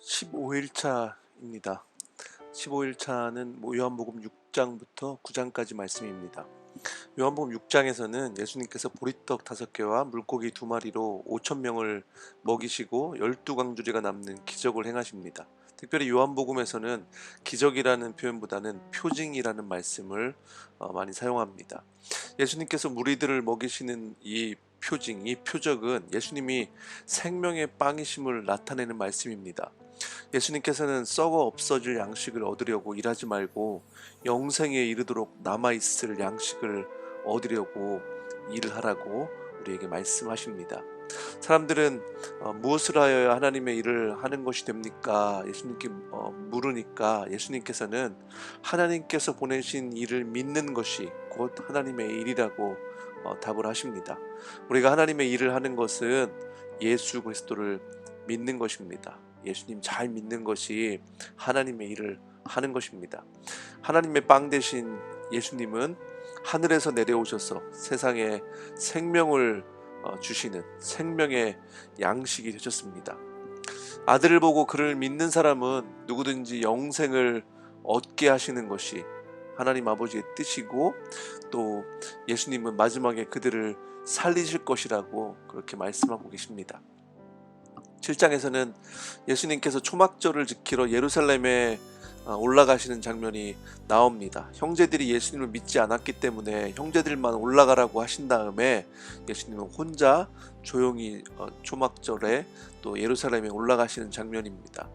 15일차입니다. 15일차는 요한복음 6장부터 9장까지 말씀입니다. 요한복음 6장에서는 예수님께서 보리떡 5개와 물고기 2마리로 5,000명을 먹이시고 12광주리가 남는 기적을 행하십니다. 특별히 요한복음에서는 기적이라는 표현보다는 표징이라는 말씀을 많이 사용합니다. 예수님께서 무리들을 먹이시는 이 표징, 이 표적은 예수님이 생명의 빵이심을 나타내는 말씀입니다. 예수님께서는 썩어 없어질 양식을 얻으려고 일하지 말고 영생에 이르도록 남아있을 양식을 얻으려고 일을 하라고 우리에게 말씀하십니다. 사람들은 무엇을 하여야 하나님의 일을 하는 것이 됩니까? 예수님께 물으니까 예수님께서는 하나님께서 보내신 일을 믿는 것이 곧 하나님의 일이라고 답을 하십니다. 우리가 하나님의 일을 하는 것은 예수 그리스도를 믿는 것입니다. 예수님 잘 믿는 것이 하나님의 일을 하는 것입니다. 하나님의 빵 되신 예수님은 하늘에서 내려오셔서 세상에 생명을 주시는 생명의 양식이 되셨습니다. 아들을 보고 그를 믿는 사람은 누구든지 영생을 얻게 하시는 것이 하나님 아버지의 뜻이고, 또 예수님은 마지막에 그들을 살리실 것이라고 그렇게 말씀하고 계십니다. 7장에서는 예수님께서 초막절을 지키러 예루살렘에 올라가시는 장면이 나옵니다. 형제들이 예수님을 믿지 않았기 때문에 형제들만 올라가라고 하신 다음에 예수님은 혼자 조용히 초막절에 또 예루살렘에 올라가시는 장면입니다.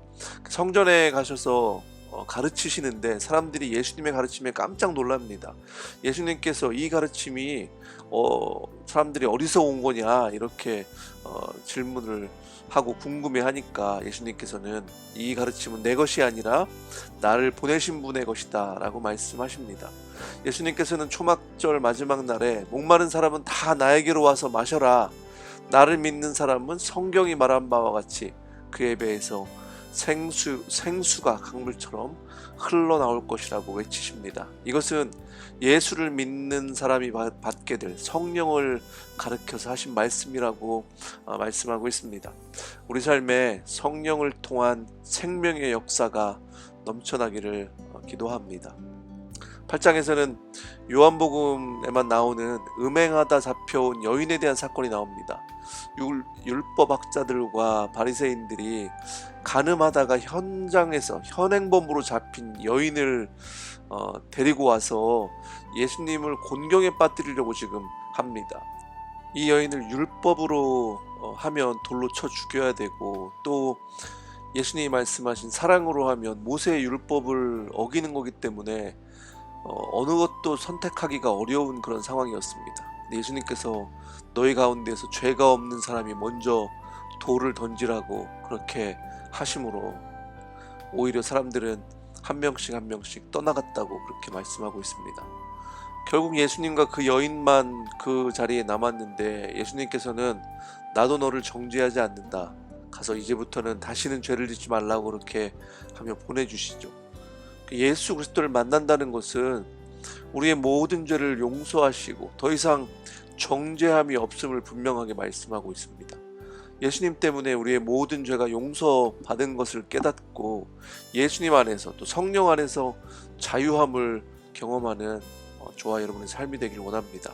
성전에 가셔서 가르치시는데 사람들이 예수님의 가르침에 깜짝 놀랍니다. 예수님께서 이 가르침이 사람들이 어디서 온 거냐 이렇게 질문을 하고 궁금해하니까 예수님께서는 이 가르침은 내 것이 아니라 나를 보내신 분의 것이다 라고 말씀하십니다. 예수님께서는 초막절 마지막 날에 목마른 사람은 다 나에게로 와서 마셔라, 나를 믿는 사람은 성경이 말한 바와 같이 그의 배에서 생수가 강물처럼 흘러나올 것이라고 외치십니다. 이것은 예수를 믿는 사람이 받게 될 성령을 가르쳐서 하신 말씀이라고 말씀하고 있습니다. 우리 삶에 성령을 통한 생명의 역사가 넘쳐나기를 기도합니다. 8장에서는 요한복음에만 나오는 음행하다 잡혀온 여인에 대한 사건이 나옵니다. 율법학자들과 바리새인들이 간음하다가 현장에서 현행범으로 잡힌 여인을 데리고 와서 예수님을 곤경에 빠뜨리려고 지금 합니다. 이 여인을 율법으로 하면 돌로 쳐 죽여야 되고, 또 예수님이 말씀하신 사랑으로 하면 모세의 율법을 어기는 거기 때문에 어느 것도 선택하기가 어려운 그런 상황이었습니다. 예수님께서 너희 가운데서 죄가 없는 사람이 먼저 돌을 던지라고 그렇게 하심으로 오히려 사람들은 한 명씩 떠나갔다고 그렇게 말씀하고 있습니다. 결국 예수님과 그 여인만 그 자리에 남았는데 예수님께서는 나도 너를 정죄하지 않는다, 가서 이제부터는 다시는 죄를 짓지 말라고 그렇게 하며 보내주시죠. 예수 그리스도를 만난다는 것은 우리의 모든 죄를 용서하시고 더 이상 정죄함이 없음을 분명하게 말씀하고 있습니다. 예수님 때문에 우리의 모든 죄가 용서받은 것을 깨닫고 예수님 안에서 또 성령 안에서 자유함을 경험하는 저와 여러분의 삶이 되길 원합니다.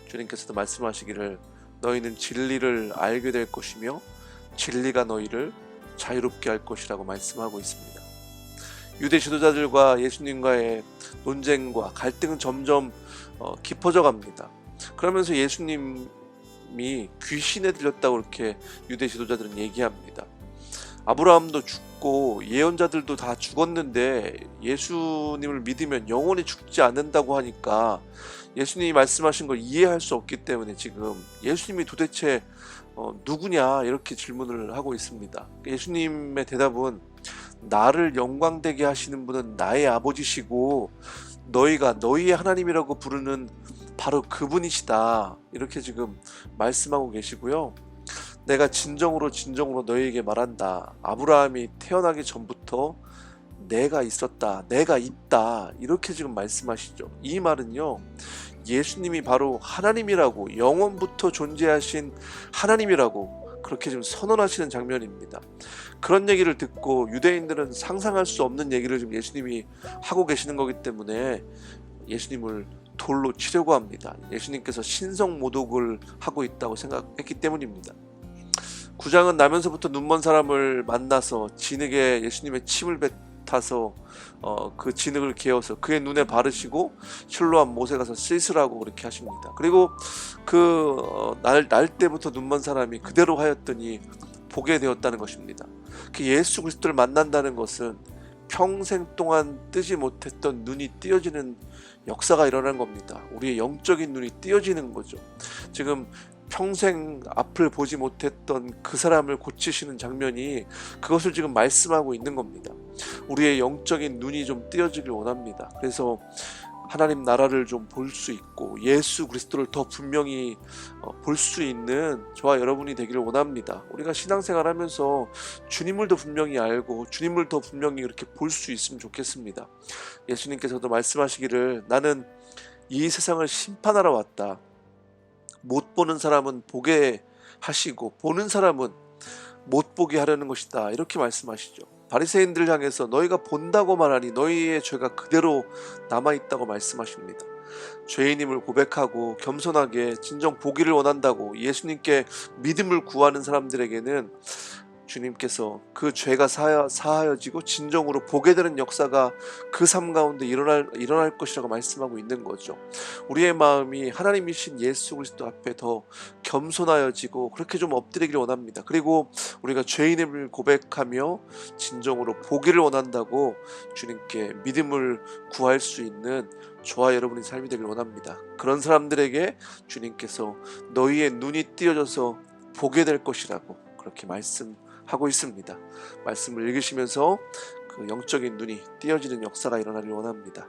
주님께서도 말씀하시기를 너희는 진리를 알게 될 것이며 진리가 너희를 자유롭게 할 것이라고 말씀하고 있습니다. 유대 지도자들과 예수님과의 논쟁과 갈등은 점점 깊어져 갑니다. 그러면서 예수님이 귀신에 들렸다고 이렇게 유대 지도자들은 얘기합니다. 아브라함도 죽고 예언자들도 다 죽었는데 예수님을 믿으면 영원히 죽지 않는다고 하니까 예수님이 말씀하신 걸 이해할 수 없기 때문에 지금 예수님이 도대체 누구냐 이렇게 질문을 하고 있습니다. 예수님의 대답은 나를 영광되게 하시는 분은 나의 아버지시고 너희가 너희의 하나님이라고 부르는 바로 그분이시다, 이렇게 지금 말씀하고 계시고요. 내가 진정으로 너희에게 말한다, 아브라함이 태어나기 전부터 내가 있었다, 내가 있다, 이렇게 지금 말씀하시죠. 이 말은요, 예수님이 바로 하나님이라고, 영원부터 존재하신 하나님이라고 그렇게 지금 선언하시는 장면입니다. 그런 얘기를 듣고 유대인들은 상상할 수 없는 얘기를 지금 예수님이 하고 계시는 거기 때문에 예수님을 돌로 치려고 합니다. 예수님께서 신성 모독을 하고 있다고 생각했기 때문입니다. 9장은 나면서부터 눈먼 사람을 만나서 진흙에 예수님의 침을 뱉어서 그 진흙을 개어서 그의 눈에 바르시고 실로암 못에 가서 씻으라고 그렇게 하십니다. 그리고 날 때부터 눈먼 사람이 그대로 하였더니 보게 되었다는 것입니다. 그 예수 그리스도를 만난다는 것은 평생 동안 뜨지 못했던 눈이 띄어지는 역사가 일어나는 겁니다. 우리의 영적인 눈이 띄어지는 거죠. 지금 평생 앞을 보지 못했던 그 사람을 고치시는 장면이 그것을 지금 말씀하고 있는 겁니다. 우리의 영적인 눈이 좀 띄어지길 원합니다. 그래서 하나님 나라를 좀 볼 수 있고 예수 그리스도를 더 분명히 볼 수 있는 저와 여러분이 되기를 원합니다. 우리가 신앙생활 하면서 주님을 더 분명히 알고 주님을 더 분명히 이렇게 볼 수 있으면 좋겠습니다. 예수님께서도 말씀하시기를 나는 이 세상을 심판하러 왔다. 못 보는 사람은 보게 하시고 보는 사람은 못 보게 하려는 것이다. 이렇게 말씀하시죠. 바리새인들을 향해서 너희가 본다고 말하니 너희의 죄가 그대로 남아있다고 말씀하십니다. 죄인임을 고백하고 겸손하게 진정 보기를 원한다고 예수님께 믿음을 구하는 사람들에게는 주님께서 그 죄가 사하여지고 진정으로 보게 되는 역사가 그 삶 가운데 일어날 것이라고 말씀하고 있는 거죠. 우리의 마음이 하나님이신 예수 그리스도 앞에 더 겸손하여지고 그렇게 좀 엎드리기를 원합니다. 그리고 우리가 죄인임을 고백하며 진정으로 보기를 원한다고 주님께 믿음을 구할 수 있는 저와 여러분의 삶이 되길 원합니다. 그런 사람들에게 주님께서 너희의 눈이 띄어져서 보게 될 것이라고 그렇게 말씀하고 있습니다. 말씀을 읽으시면서 그 영적인 눈이 띄어지는 역사가 일어나길 원합니다.